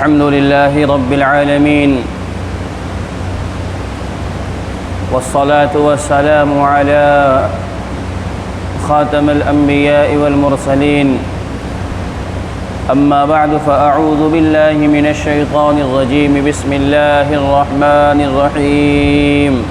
الحمد لله رب العالمين والصلاة والسلام على خاتم الأنبياء والمرسلين أما بعد فأعوذ بالله من الشيطان الرجيم بسم الله الرحمن الرحيم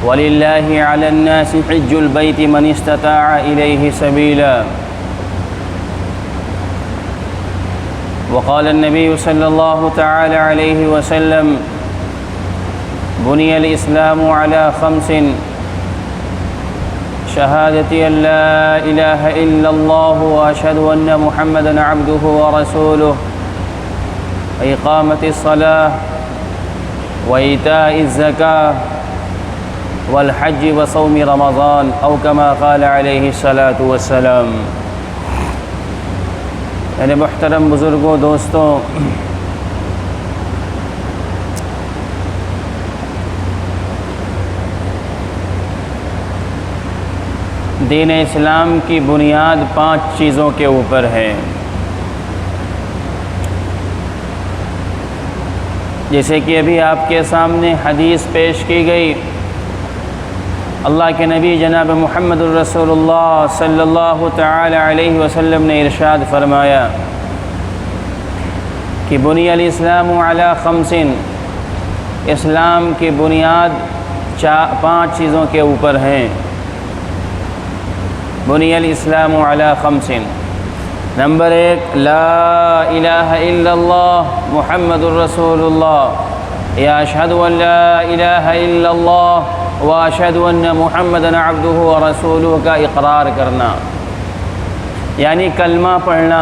وَلِلَّهِ عَلَى النَّاسِ حِجُّ الْبَيْتِ مَنِ اسْتَطَاعَ إِلَيْهِ سَبِيلًا وقال النبي صلى الله تعالى عليه وسلم بني الإسلام على 5: شهادة أن لا إله إلا الله وأشهد أن محمدًا عبده ورسوله وإقامة الصلاة وإيتاء الزكاة والحج وصوم رمضان او كما قال علیہ الصلاۃ والسلام۔ میرے محترم بزرگوں، دوستوں، دین اسلام کی بنیاد 5 چیزوں کے اوپر ہے، جیسے کہ ابھی آپ کے سامنے حدیث پیش کی گئی۔ اللہ کے نبی جناب محمد الرسول اللہ صلی اللہ تعالی علیہ وسلم نے ارشاد فرمایا کہ بنی الاسلام علی 5، اسلام کی بنیاد 5 چیزوں کے اوپر ہیں۔ بنی الاسلام علی 5، نمبر 1 لا الہ الا اللہ محمد الرسول اللہ، یا اشہد ان لا الہ الا اللہ واشہد ان محمدًا عبدہ ورسولہ کا اقرار کرنا، یعنی کلمہ پڑھنا،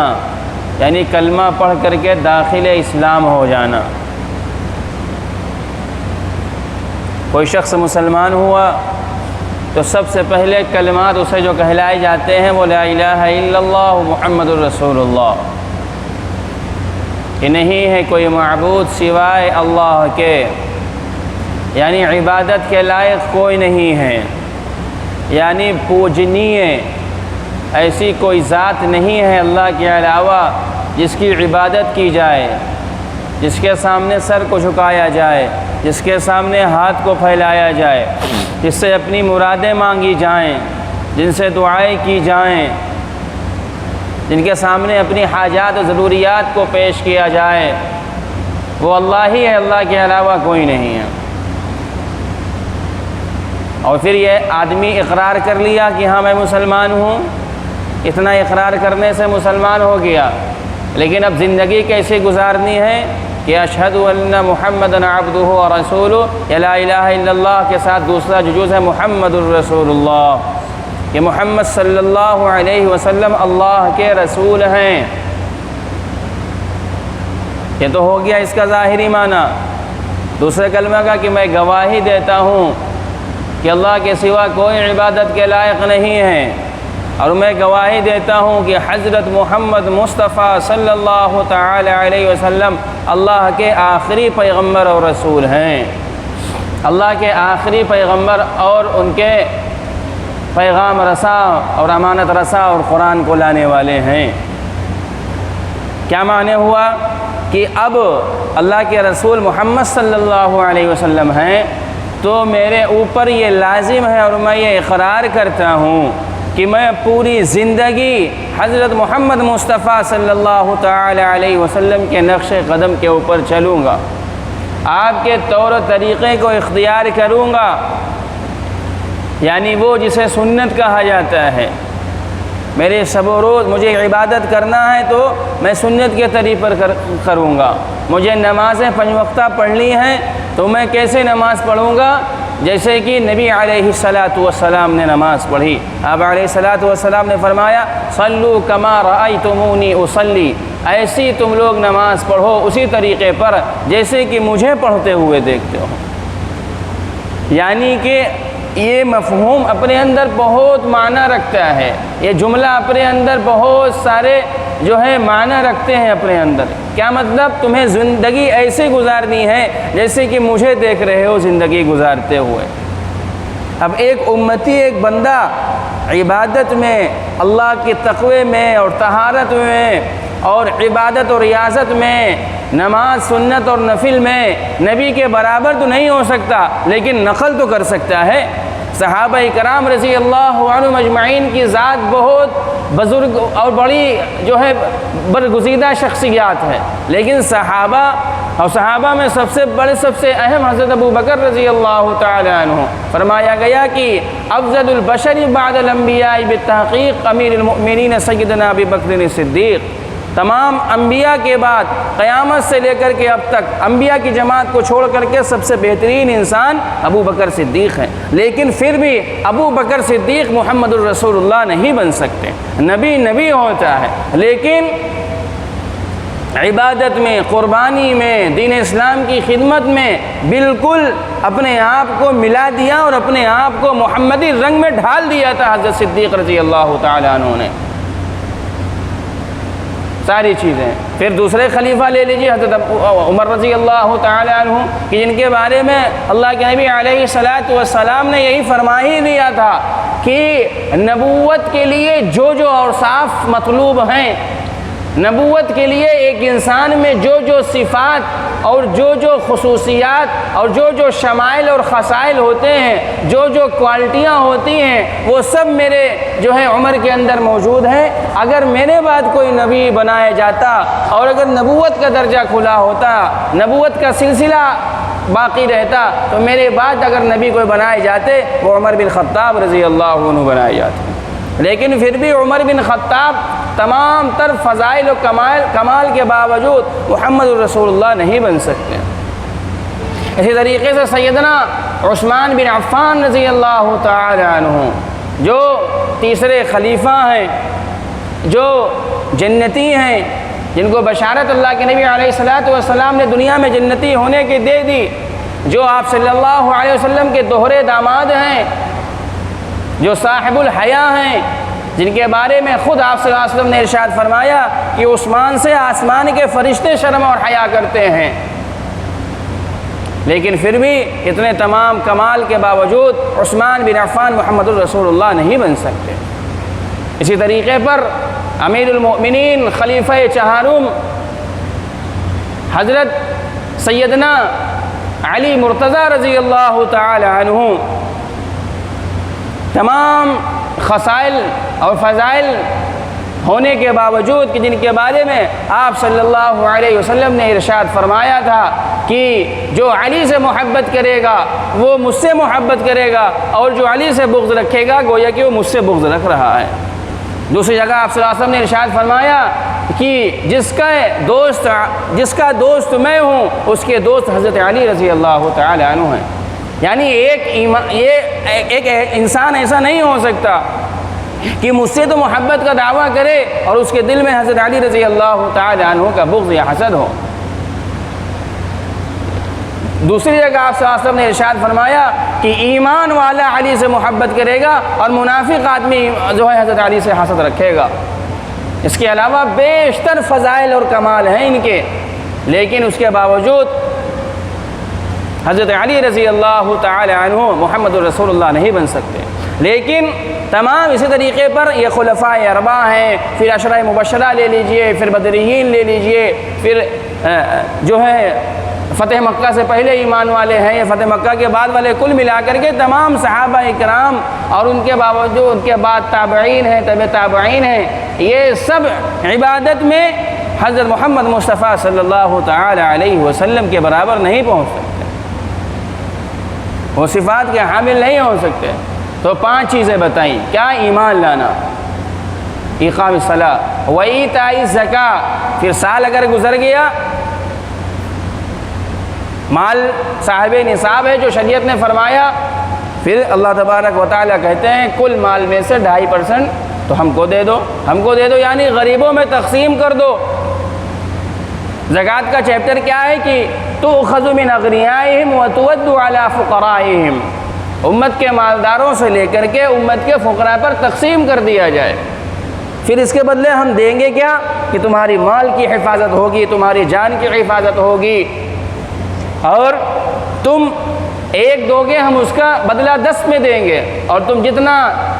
یعنی کلمہ پڑھ کر کے داخل اسلام ہو جانا۔ کوئی شخص مسلمان ہوا تو سب سے پہلے کلمات اسے جو کہلائے جاتے ہیں وہ لا الہ الا اللہ محمد الرسول اللہ، کہ نہیں ہے کوئی معبود سوائے اللہ کے، یعنی عبادت کے لائق کوئی نہیں ہے، یعنی پوجنیہ ایسی کوئی ذات نہیں ہے اللہ کے علاوہ جس کی عبادت کی جائے، جس کے سامنے سر کو جھکایا جائے، جس کے سامنے ہاتھ کو پھیلایا جائے، جس سے اپنی مرادیں مانگی جائیں، جن سے دعائیں کی جائیں، جن کے سامنے اپنی حاجات و ضروریات کو پیش کیا جائے، وہ اللہ ہی ہے، اللہ کے علاوہ کوئی نہیں ہے۔ اور پھر یہ آدمی اقرار کر لیا کہ ہاں میں مسلمان ہوں، اتنا اقرار کرنے سے مسلمان ہو گیا، لیکن اب زندگی کیسے گزارنی ہے کہ اشہد ان محمدًا عبدہ ورسولہ، یا لا الہ الا اللہ کے ساتھ دوسرا جزء ہے محمد الرسول اللہ، کہ محمد صلی اللہ علیہ وسلم اللہ کے رسول ہیں۔ یہ تو ہو گیا اس کا ظاہری معنی۔ دوسرے کلمہ کا کہ میں گواہی دیتا ہوں کہ اللہ کے سوا کوئی عبادت کے لائق نہیں ہے، اور میں گواہی دیتا ہوں کہ حضرت محمد مصطفیٰ صلی اللہ تعالی علیہ وسلم اللہ کے آخری پیغمبر اور رسول ہیں، اللہ کے آخری پیغمبر اور ان کے پیغام رساں اور امانت رساں اور قرآن کو لانے والے ہیں۔ کیا معنی ہوا کہ اب اللہ کے رسول محمد صلی اللہ علیہ وسلم ہیں تو میرے اوپر یہ لازم ہے اور میں یہ اقرار کرتا ہوں کہ میں پوری زندگی حضرت محمد مصطفیٰ صلی اللہ تعالی علیہ وسلم کے نقش قدم کے اوپر چلوں گا، آپ کے طور و طریقے کو اختیار کروں گا، یعنی وہ جسے سنت کہا جاتا ہے۔ میرے شب و روز مجھے عبادت کرنا ہے تو میں سنت کے طریقے پر کروں گا۔ مجھے نمازیں 5 وقتہ پڑھنی ہیں تو میں کیسے نماز پڑھوں گا؟ جیسے کہ نبی علیہ الصلاۃ والسلام نے نماز پڑھی۔ آپ علیہ الصلاۃ والسلام نے فرمایا صلوا کما رأیتمونی اصلی، ایسی تم لوگ نماز پڑھو اسی طریقے پر جیسے کہ مجھے پڑھتے ہوئے دیکھتے ہو۔ یعنی کہ یہ مفہوم اپنے اندر بہت معنی رکھتا ہے، یہ جملہ اپنے اندر بہت سارے جو ہے معنی رکھتے ہیں اپنے اندر۔ کیا مطلب؟ تمہیں زندگی ایسے گزارنی ہے جیسے کہ مجھے دیکھ رہے ہو زندگی گزارتے ہوئے، اب ایک امتی، ایک بندہ عبادت میں، اللہ کے تقوی میں اور طہارت میں اور عبادت اور ریاضت میں، نماز سنت اور نفل میں نبی کے برابر تو نہیں ہو سکتا، لیکن نقل تو کر سکتا ہے۔ صحابہ کرام رضی اللہ عنہم اجمعین کی ذات بہت بزرگ اور بڑی جو ہے برگزیدہ شخصیات ہے، لیکن صحابہ میں سب سے بڑے، سب سے اہم حضرت ابو بکر رضی اللہ تعالی عنہ۔ فرمایا گیا کہ افضل البشر بعد الانبیاء بالتحقیق امیر المؤمنین سیدنا ابی بکر صدیق۔ تمام انبیاء کے بعد قیامت سے لے کر کے اب تک انبیاء کی جماعت کو چھوڑ کر کے سب سے بہترین انسان ابو بکر صدیق ہیں، لیکن پھر بھی ابو بکر صدیق محمد الرسول اللہ نہیں بن سکتے۔ نبی ہوتا ہے، لیکن عبادت میں، قربانی میں، دین اسلام کی خدمت میں بالکل اپنے آپ کو ملا دیا اور اپنے آپ کو محمدی رنگ میں ڈھال دیا تھا حضرت صدیق رضی اللہ تعالی عنہ نے، ساری چیزیں۔ پھر دوسرے خلیفہ لے لیجیے حضرت عمر رضی اللہ تعالی عنہ، کہ جن کے بارے میں اللہ کے نبی علیہ الصلاۃ والسلام نے یہی فرما ہی دیا تھا کہ نبوت کے لیے جو اوصاف مطلوب ہیں، نبوت کے لیے ایک انسان میں جو صفات اور جو خصوصیات اور جو شمائل اور خصائل ہوتے ہیں، جو کوالٹیاں ہوتی ہیں، وہ سب میرے جو ہے عمر کے اندر موجود ہیں۔ اگر میرے بعد کوئی نبی بنایا جاتا اور اگر نبوت کا درجہ کھلا ہوتا، نبوت کا سلسلہ باقی رہتا، تو میرے بعد اگر نبی کوئی بنائے جاتے وہ عمر بن خطاب رضی اللہ عنہ بنائے جاتے، لیکن پھر بھی عمر بن خطاب تمام تر فضائل و کمال کے باوجود محمد الرسول اللہ نہیں بن سکتے۔ اسی طریقے سے سیدنا عثمان بن عفان رضی اللہ تعالی عنہ، جو تیسرے خلیفہ ہیں، جو جنتی ہیں، جن کو بشارت اللہ کے نبی علیہ الصلاۃ والسلام نے دنیا میں جنتی ہونے کی دے دی، جو آپ صلی اللہ علیہ وسلم کے دوہرے داماد ہیں، جو صاحب الحیا ہیں، جن کے بارے میں خود آپ صلی اللہ علیہ وسلم نے ارشاد فرمایا کہ عثمان سے آسمان کے فرشتے شرم اور حیا کرتے ہیں، لیکن پھر بھی اتنے تمام کمال کے باوجود عثمان بن عفان محمد الرسول اللہ نہیں بن سکتے۔ اسی طریقے پر امیر المؤمنین خلیفہ چہارم حضرت سیدنا علی مرتضی رضی اللہ تعالی عنہ، تمام خصائل اور فضائل ہونے کے باوجود کہ جن کے بارے میں آپ صلی اللہ علیہ وسلم نے ارشاد فرمایا تھا کہ جو علی سے محبت کرے گا وہ مجھ سے محبت کرے گا، اور جو علی سے بغض رکھے گا گویا کہ وہ مجھ سے بغض رکھ رہا ہے۔ دوسری جگہ آپ صلی اللہ علیہ وسلم نے ارشاد فرمایا کہ جس کا دوست میں ہوں اس کے دوست حضرت علی رضی اللہ تعالی عنہ ہیں۔ یعنی ایک انسان ایسا نہیں ہو سکتا کہ مجھ سے تو محبت کا دعویٰ کرے اور اس کے دل میں حضرت علی رضی اللہ تعالی عنہ کا بغض یا حسد ہو۔ دوسری جگہ آپ صلی اللہ علیہ وسلم نے ارشاد فرمایا کہ ایمان والا علی سے محبت کرے گا اور منافق آدمی جو ہے حضرت علی سے حسد رکھے گا۔ اس کے علاوہ بیشتر فضائل اور کمال ہیں ان کے، لیکن اس کے باوجود حضرت علی رضی اللہ تعالی عنہ محمد الرسول اللہ نہیں بن سکتے۔ لیکن تمام اسی طریقے پر یہ خلفائے اربعہ ہیں، پھر عشرہ مبشرہ لے لیجئے، پھر بدریین لے لیجئے، پھر جو ہے فتح مکہ سے پہلے ایمان والے ہیں، یہ فتح مکہ کے بعد والے، کل ملا کر کے تمام صحابہ اکرام اور ان کے باوجود ان کے بعد تابعین ہیں، تبع تابعین ہیں، یہ سب عبادت میں حضرت محمد مصطفیٰ صلی اللہ تعالی علیہ وسلم کے برابر نہیں پہنچ سکتے، وہ صفات کے حامل نہیں ہو سکتے۔ تو 5 چیزیں بتائیں، کیا؟ ایمان لانا، اقام الصلاۃ، وایتاء الزکاۃ، پھر سال اگر گزر گیا، مال صاحب نصاب ہے جو شریعت نے فرمایا، پھر اللہ تبارک و تعالیٰ کہتے ہیں کل مال میں سے 2.5% تو ہم کو دے دو، یعنی غریبوں میں تقسیم کر دو۔ زکوٰۃ کا چیپٹر کیا ہے کہ تؤخذ من اغنیائہم وتؤد علی فقرائہم، امت کے مالداروں سے لے کر کے امت کے فقراء پر تقسیم کر دیا جائے، پھر اس کے بدلے ہم دیں گے کیا؟ کہ تمہاری مال کی حفاظت ہوگی، تمہاری جان کی حفاظت ہوگی، اور تم 1 دو گے ہم اس کا بدلہ 10 میں دیں گے، اور تم جتنا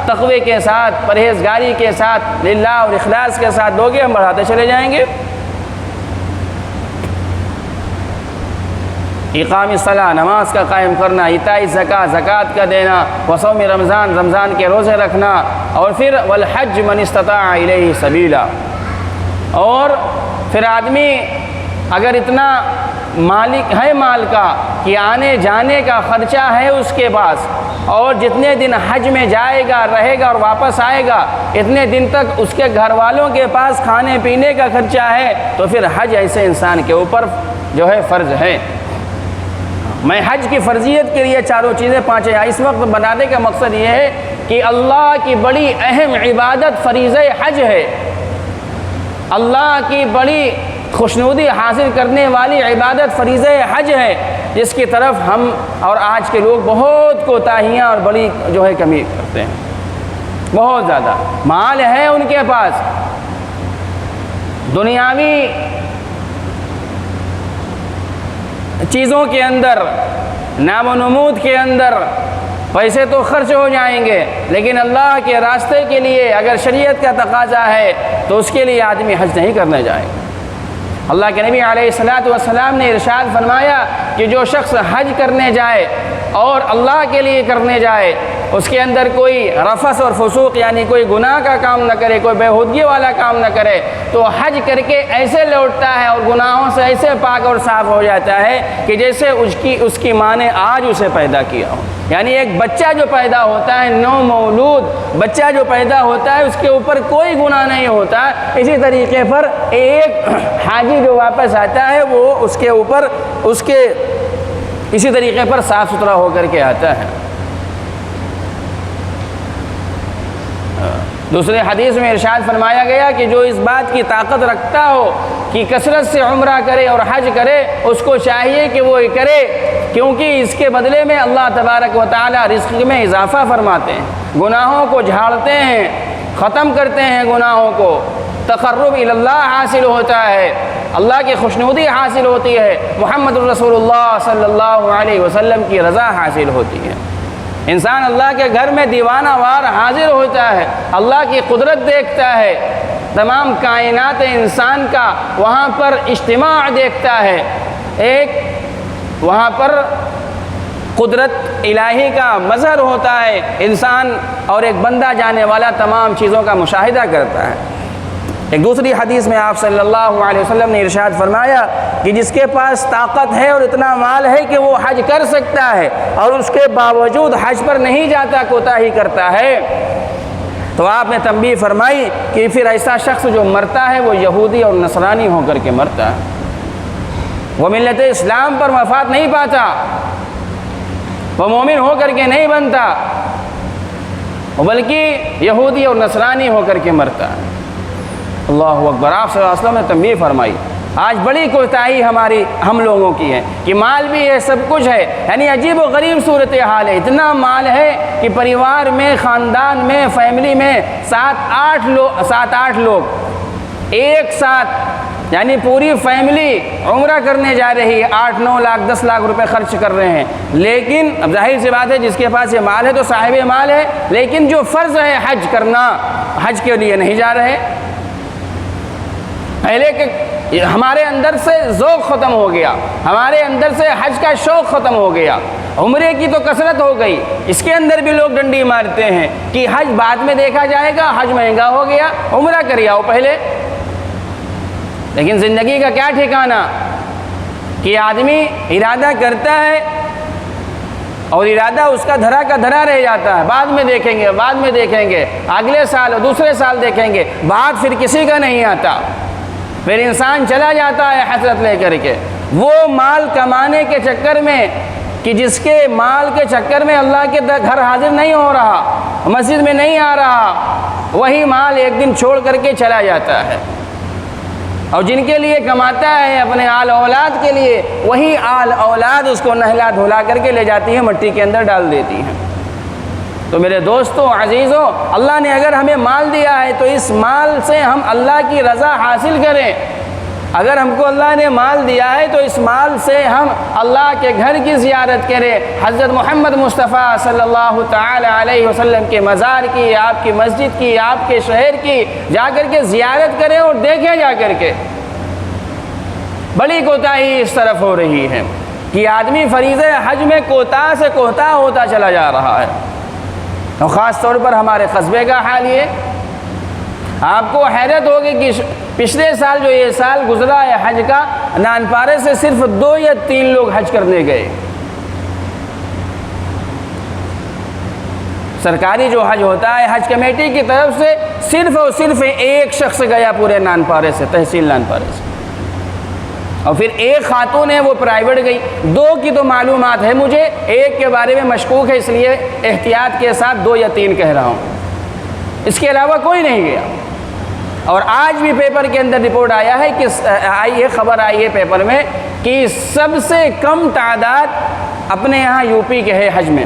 تقوی کے ساتھ، پرہیزگاری کے ساتھ، للہ اور اخلاص کے ساتھ دو گے ہم بڑھاتے چلے جائیں گے۔ اقام الصلاۃ، نماز کا قائم کرنا، ایتاء زکوٰۃ، زکوٰۃ کا دینا، وصوم رمضان، رمضان کے روزے رکھنا، اور پھر والحج من استطاع الیہ سبیلا۔ اور پھر آدمی اگر اتنا مالک ہے مال کا کہ آنے جانے کا خرچہ ہے اس کے پاس، اور جتنے دن حج میں جائے گا، رہے گا اور واپس آئے گا، اتنے دن تک اس کے گھر والوں کے پاس کھانے پینے کا خرچہ ہے، تو پھر حج ایسے انسان کے اوپر جو ہے فرض ہے۔ میں حج کی فرضیت کے لیے چاروں چیزیں 5 اس وقت بتانے کا مقصد یہ ہے کہ اللہ کی بڑی اہم عبادت فریضہ حج ہے، اللہ کی بڑی خوشنودی حاصل کرنے والی عبادت فریضہ حج ہے، جس کی طرف ہم اور آج کے لوگ بہت کوتاہیاں اور بڑی جو ہے کمی کرتے ہیں، بہت زیادہ۔ مال ہے ان کے پاس، دنیاوی چیزوں کے اندر، نام و نمود کے اندر پیسے تو خرچ ہو جائیں گے، لیکن اللہ کے راستے کے لیے اگر شریعت کا تقاضا ہے تو اس کے لیے آدمی حج نہیں کرنے جائے گا۔ اللہ کے نبی علیہ الصلوۃ والسلام نے ارشاد فرمایا کہ جو شخص حج کرنے جائے اور اللہ کے لیے کرنے جائے، اس کے اندر کوئی رفث اور فسوق یعنی کوئی گناہ کا کام نہ کرے، کوئی بےہودگی والا کام نہ کرے، تو حج کر کے ایسے لوٹتا ہے اور گناہوں سے ایسے پاک اور صاف ہو جاتا ہے کہ جیسے اس کی ماں نے آج اسے پیدا کیا ہو۔ یعنی ایک بچہ جو پیدا ہوتا ہے، نو مولود بچہ جو پیدا ہوتا ہے، اس کے اوپر کوئی گناہ نہیں ہوتا۔ اسی طریقے پر ایک حاجی جو واپس آتا ہے وہ اس کے اوپر اسی طریقے پر صاف ستھرا ہو کر کے آتا ہے۔ دوسرے حدیث میں ارشاد فرمایا گیا کہ جو اس بات کی طاقت رکھتا ہو کہ کثرت سے عمرہ کرے اور حج کرے، اس کو چاہیے کہ وہ کرے، کیونکہ اس کے بدلے میں اللہ تبارک و تعالی رزق میں اضافہ فرماتے ہیں، گناہوں کو جھاڑتے ہیں، ختم کرتے ہیں گناہوں کو، تقرب الی اللہ حاصل ہوتا ہے، اللہ کی خوشنودی حاصل ہوتی ہے، محمد رسول اللہ صلی اللہ علیہ وسلم کی رضا حاصل ہوتی ہے۔ انسان اللہ کے گھر میں دیوانہ وار حاضر ہوتا ہے، اللہ کی قدرت دیکھتا ہے، تمام کائنات انسان کا وہاں پر اجتماع دیکھتا ہے، ایک وہاں پر قدرت الہی کا مظہر ہوتا ہے، انسان اور ایک بندہ جانے والا تمام چیزوں کا مشاہدہ کرتا ہے۔ ایک دوسری حدیث میں آپ صلی اللہ علیہ وسلم نے ارشاد فرمایا کہ جس کے پاس طاقت ہے اور اتنا مال ہے کہ وہ حج کر سکتا ہے اور اس کے باوجود حج پر نہیں جاتا، کوتاہی کرتا ہے، تو آپ نے تنبیہ فرمائی کہ پھر ایسا شخص جو مرتا ہے وہ یہودی اور نصرانی ہو کر کے مرتا ہے، وہ ملت اسلام پر وفات نہیں پاتا، وہ مومن ہو کر کے نہیں بنتا، بلکہ یہودی اور نصرانی ہو کر کے مرتا ہے۔ اللہ اکبر۔ آپ صلی اللہ علیہ وسلم نے تنبیہ فرمائی۔ آج بڑی کوتاہی ہم لوگوں کی ہے کہ مال بھی ہے، سب کچھ ہے، یعنی عجیب و غریب صورتحال ہے، اتنا مال ہے کہ پریوار میں، خاندان میں، فیملی میں 7-8 لوگ ایک ساتھ، یعنی پوری فیملی عمرہ کرنے جا رہی ہے، 8-9 لاکھ 10 لاکھ روپے خرچ کر رہے ہیں، لیکن اب ظاہر سی بات ہے جس کے پاس یہ مال ہے تو صاحب مال ہے، لیکن جو فرض ہے حج کرنا، حج کے لیے نہیں جا رہے۔ پہلے کہ ہمارے اندر سے ذوق ختم ہو گیا، ہمارے اندر سے حج کا شوق ختم ہو گیا، عمرے کی تو کثرت ہو گئی، اس کے اندر بھی لوگ ڈنڈی مارتے ہیں کہ حج بعد میں دیکھا جائے گا، حج مہنگا ہو گیا، عمرہ کر آؤ پہلے۔ لیکن زندگی کا کیا ٹھکانہ کہ آدمی ارادہ کرتا ہے اور ارادہ اس کا دھرا کا دھرا رہ جاتا ہے، بعد میں دیکھیں گے، بعد میں دیکھیں گے، اگلے سال اور دوسرے سال دیکھیں گے، بعد پھر کسی کا نہیں آتا، پھر انسان چلا جاتا ہے حسرت لے کر کے، وہ مال کمانے کے چکر میں کہ جس کے مال کے چکر میں اللہ کے گھر حاضر نہیں ہو رہا، مسجد میں نہیں آ رہا، وہی مال ایک دن چھوڑ کر کے چلا جاتا ہے، اور جن کے لیے کماتا ہے اپنے آل اولاد کے لیے، وہی آل اولاد اس کو نہلا دھلا کر کے لے جاتی ہے، مٹی کے اندر ڈال دیتی ہے۔ تو میرے دوستوں، عزیزوں، اللہ نے اگر ہمیں مال دیا ہے تو اس مال سے ہم اللہ کی رضا حاصل کریں، اگر ہم کو اللہ نے مال دیا ہے تو اس مال سے ہم اللہ کے گھر کی زیارت کریں، حضرت محمد مصطفیٰ صلی اللہ تعالی علیہ وسلم کے مزار کی، آپ کی مسجد کی، آپ کے شہر کی جا کر کے زیارت کریں اور دیکھیں جا کر کے۔ بڑی کوتاہی اس طرف ہو رہی ہے کہ آدمی فریضہ حج میں کوتاہ سے کوتاہ ہوتا چلا جا رہا ہے، اور خاص طور پر ہمارے قصبے کا حال یہ، آپ کو حیرت ہوگی کہ پچھلے سال جو یہ سال گزرا ہے حج کا، نانپارے سے صرف 2 یا 3 لوگ حج کرنے گئے۔ سرکاری جو حج ہوتا ہے حج کمیٹی کی طرف سے صرف اور صرف 1 شخص گیا پورے نانپارے سے، تحصیل نانپارے سے، اور پھر 1 خاتون ہے وہ پرائیویٹ گئی۔ 2 کی تو معلومات ہے مجھے، 1 کے بارے میں مشکوک ہے، اس لیے احتیاط کے ساتھ 2 یا 3 کہہ رہا ہوں، اس کے علاوہ کوئی نہیں گیا۔ اور آج بھی پیپر کے اندر رپورٹ آیا ہے کہ خبر آئی ہے پیپر میں کہ سب سے کم تعداد اپنے یہاں یو پی کے ہے حج میں۔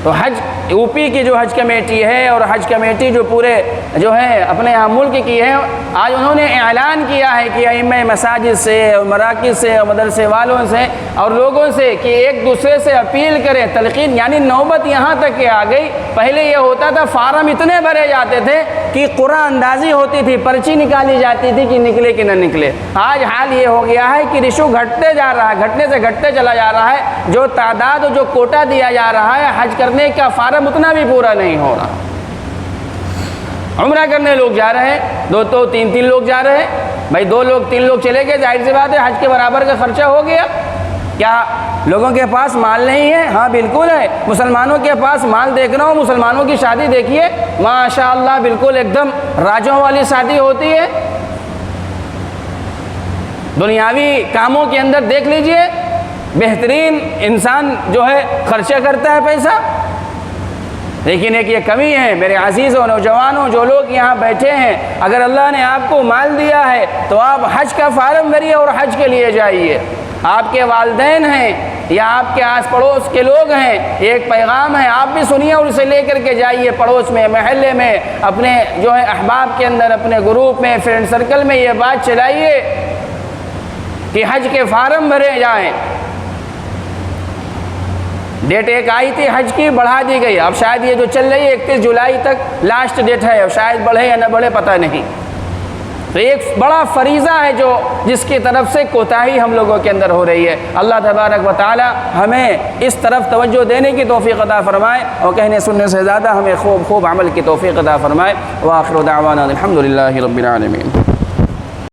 تو حج یو پی کی جو حج کمیٹی ہے اور حج کمیٹی جو پورے جو ہے اپنے یہاں ملک کی ہے، آج انہوں نے اعلان کیا ہے کہ ائمہ مساجد سے اور مراکز سے اور مدرسے والوں سے اور لوگوں سے کہ ایک دوسرے سے اپیل کریں، تلقین، یعنی نوبت یہاں تک کہ آ گئی۔ پہلے یہ ہوتا تھا فارم اتنے بھرے جاتے تھے کہ قرعہ اندازی ہوتی تھی، پرچی نکالی جاتی تھی کہ نکلے کہ نہ نکلے۔ آج حال یہ ہو گیا ہے کہ ریشو گھٹتے جا رہا ہے، گھٹنے سے گھٹتے چلا جا رہا ہے، جو تعداد اور جو کوٹا دیا جا رہا ہے حج کرنے کا فارم اتنا بھی پورا نہیں ہو رہا۔ عمرہ کرنے لوگ جا رہے ہیں، 2 3 لوگ جا رہے ہیں، بھائی 2 لوگ 3 لوگ چلے گئے، ظاہر سی بات ہے حج کے برابر کا خرچہ ہو گیا۔ کیا لوگوں کے پاس مال نہیں ہے؟ ہاں بالکل ہے، مسلمانوں کے پاس مال دیکھ رہا ہوں، مسلمانوں کی شادی دیکھیے ماشاءاللہ بالکل ایک دم راجوں والی شادی ہوتی ہے۔ دنیاوی کاموں کے اندر دیکھ لیجئے، بہترین انسان جو ہے خرچہ کرتا ہے پیسہ۔ لیکن ایک یہ کمی ہے میرے عزیزوں، نوجوانوں، جو لوگ یہاں بیٹھے ہیں، اگر اللہ نے آپ کو مال دیا ہے تو آپ حج کا فارم بھریے اور حج کے لیے جائیے۔ آپ کے والدین ہیں یا آپ کے آس پڑوس کے لوگ ہیں، ایک پیغام ہے، آپ بھی سنیے اور اسے لے کر کے جائیے پڑوس میں، محلے میں، اپنے جو ہے احباب کے اندر، اپنے گروپ میں، فرینڈ سرکل میں یہ بات چلائیے کہ حج کے فارم بھرے جائیں۔ ڈیٹ ایک آئی تھی حج کی، بڑھا دی گئی، اب شاید یہ جو چل رہی ہے 31 جولائی تک لاسٹ ڈیٹ ہے، اب شاید بڑھے یا نہ بڑھے پتہ نہیں۔ تو ایک بڑا فریضہ ہے جو جس کی طرف سے کوتاہی ہم لوگوں کے اندر ہو رہی ہے۔ اللہ تبارک و تعالی ہمیں اس طرف توجہ دینے کی توفیق عطا فرمائے اور کہنے سننے سے زیادہ ہمیں خوب عمل کی توفیق عطا فرمائے۔ وآخر دعوانا الحمدللہ رب العالمین۔